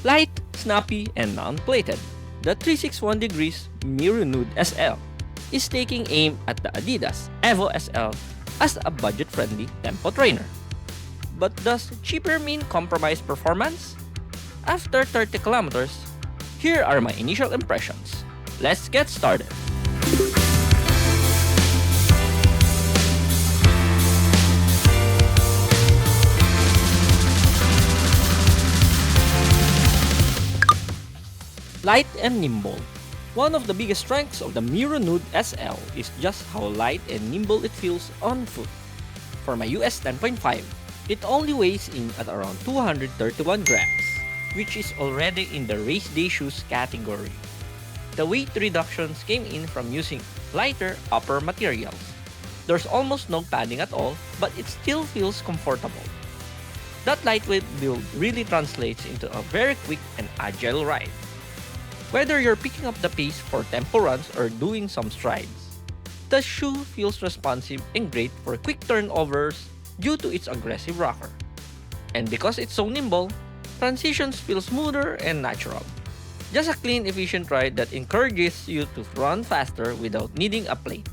Light, snappy, and non-plated, the 361 degrees MIRO NUDE SL is taking aim at the Adidas EVO SL as a budget-friendly tempo trainer. But does cheaper mean compromised performance? After 30 kilometers, here are my initial impressions. Let's get started. Light and nimble. One of the biggest strengths of the MIRO NUDE SL is just how light and nimble it feels on foot. For my US 10.5, it only weighs in at around 231 grams, which is already in the race day shoes category. The weight reductions came in from using lighter upper materials. There's almost no padding at all, but it still feels comfortable. That lightweight build really translates into a very quick and agile ride. Whether you're picking up the pace for tempo runs or doing some strides, the shoe feels responsive and great for quick turnovers due to its aggressive rocker. And because it's so nimble, transitions feel smoother and natural. Just a clean, efficient ride that encourages you to run faster without needing a plate.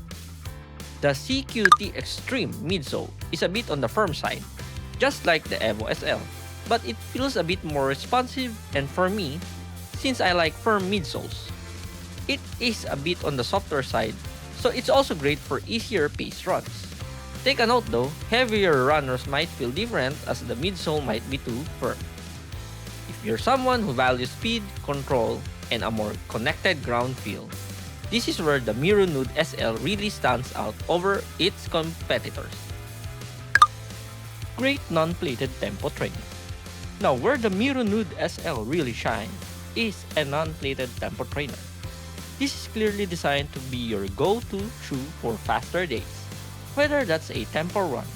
The CQT Extreme midsole is a bit on the firm side, just like the EVO SL, but it feels a bit more responsive, and for me, since I like firm midsoles, it is a bit on the softer side, so it's also great for easier pace runs. Take a note though, heavier runners might feel different as the midsole might be too firm. If you're someone who values speed, control, and a more connected ground feel, this is where the MIRO NUDE SL really stands out over its competitors. Great non-plated tempo training. Now where the MIRO NUDE SL really shines is a non-plated tempo trainer. This is clearly designed to be your go-to shoe for faster days, whether that's a tempo run,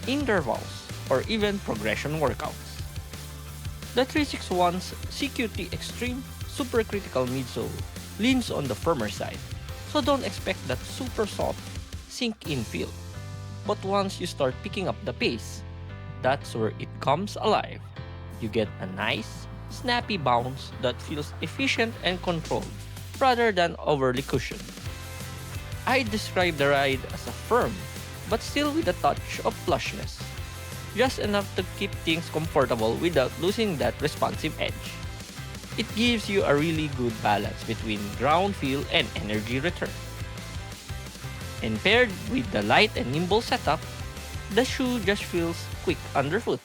intervals, or even progression workouts. The 361's CQT Extreme Supercritical midsole leans on the firmer side, so don't expect that super soft, sink-in feel. But once you start picking up the pace, that's where it comes alive. You get a nice, snappy bounce that feels efficient and controlled rather than overly cushioned. I describe the ride as a firm, but still with a touch of plushness, just enough to keep things comfortable without losing that responsive edge. It gives you a really good balance between ground feel and energy return. And paired with the light and nimble setup, the shoe just feels quick underfoot.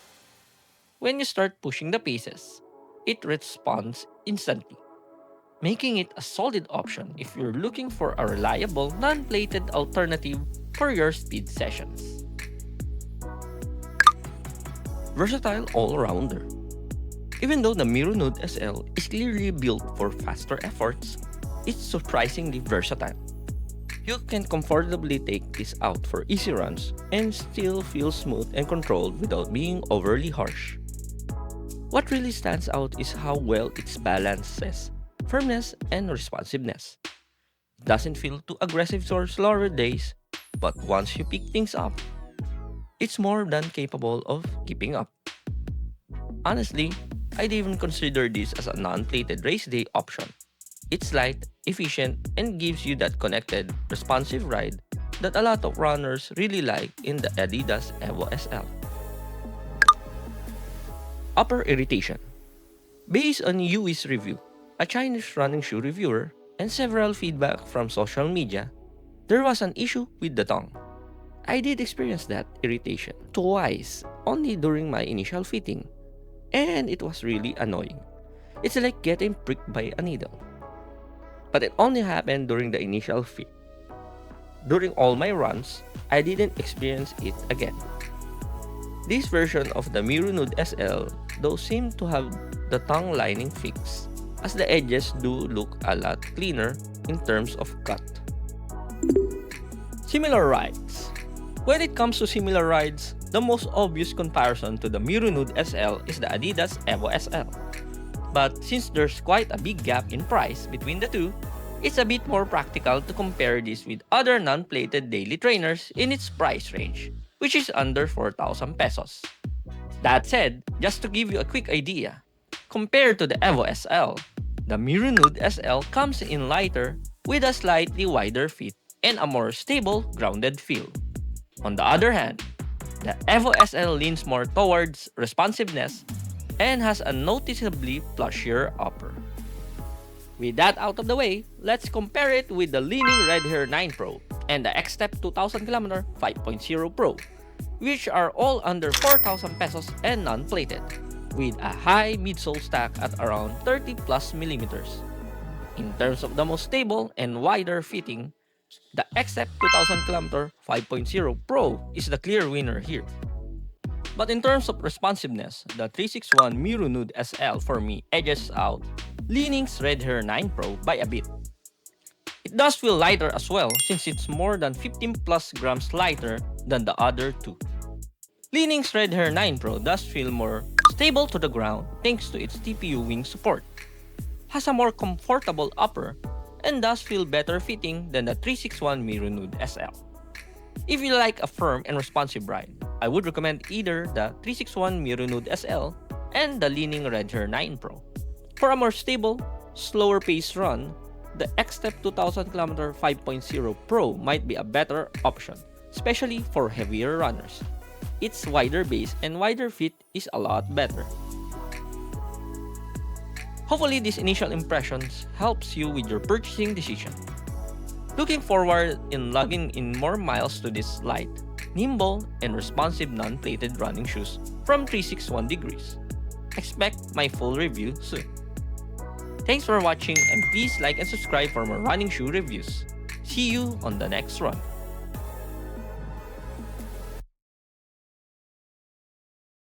When you start pushing the paces, it responds instantly, making it a solid option if you're looking for a reliable, non-plated alternative for your speed sessions. Versatile all-rounder. Even though the MIRO NUDE SL is clearly built for faster efforts, it's surprisingly versatile. You can comfortably take this out for easy runs and still feel smooth and controlled without being overly harsh. What really stands out is how well it balances firmness and responsiveness. It doesn't feel too aggressive for slower days, but once you pick things up, it's more than capable of keeping up. Honestly, I'd even consider this as a non-plated race day option. It's light, efficient, and gives you that connected, responsive ride that a lot of runners really like in the Adidas EVO SL. Upper irritation. Based on Yui's review, a Chinese running shoe reviewer, and several feedback from social media, there was an issue with the tongue. I did experience that irritation twice, only during my initial fitting, and it was really annoying. It's like getting pricked by a needle. But it only happened during the initial fit. During all my runs, I didn't experience it again. This version of the MIRO NUDE SL though seem to have the tongue lining fixed, as the edges do look a lot cleaner in terms of cut. Similar rides. When it comes to similar rides, the most obvious comparison to the MIRO NUDE SL is the Adidas EVO SL. But since there's quite a big gap in price between the two, it's a bit more practical to compare this with other non-plated daily trainers in its price range, which is under 4,000 pesos. That said, just to give you a quick idea, Compared to the EVO SL, the MIRO NUDE SL comes in lighter with a slightly wider fit and a more stable, grounded feel. On the other hand, the EVO SL leans more towards responsiveness and has a noticeably plushier upper. With that out of the way, let's compare it with the Li-Ning Red Hare 9 Pro and the XTEP 2000km 5.0 Pro, which are all under 4,000 pesos and non-plated, with a high midsole stack at around 30 plus millimeters. In terms of the most stable and wider fitting, the XTEP 2000km 5.0 Pro is the clear winner here. But in terms of responsiveness, the 361 MIRO NUDE SL for me edges out Li-Ning's Red Hare 9 Pro by a bit. It does feel lighter as well since it's more than 15 plus grams lighter than the other two. Li-Ning's Red Hare 9 Pro does feel more stable to the ground thanks to its TPU wing support, has a more comfortable upper, and does feel better fitting than the 361 MIRO NUDE SL. If you like a firm and responsive ride, I would recommend either the 361 MIRO NUDE SL and the Li-Ning Red Hare 9 Pro. For a more stable, slower pace run, the XTEP 2000km 5.0 Pro might be a better option, especially for heavier runners. Its wider base and wider fit is a lot better. Hopefully these initial impressions helps you with your purchasing decision. Looking forward in logging in more miles to this light, nimble, and responsive non-plated running shoes from 361 Degrees. Expect my full review soon. Thanks for watching and please like and subscribe for more running shoe reviews. See you on the next run.